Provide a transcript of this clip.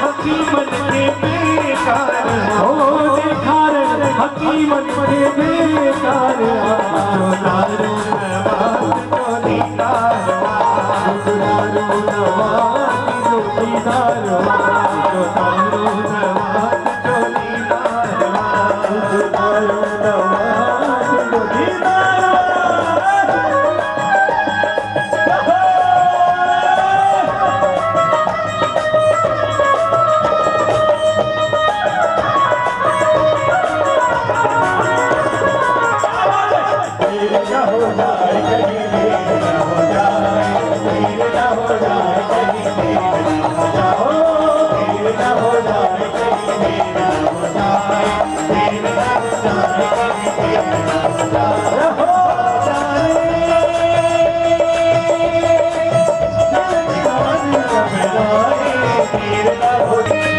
हकीमत के बेकार हो कारण हकीमत के बेकार दारू नवाज चोरी कारवां दारू नवाज चोरी कारवां दारू नवाज चोरी कारवां दारू नवाज चोरी कारवां। हो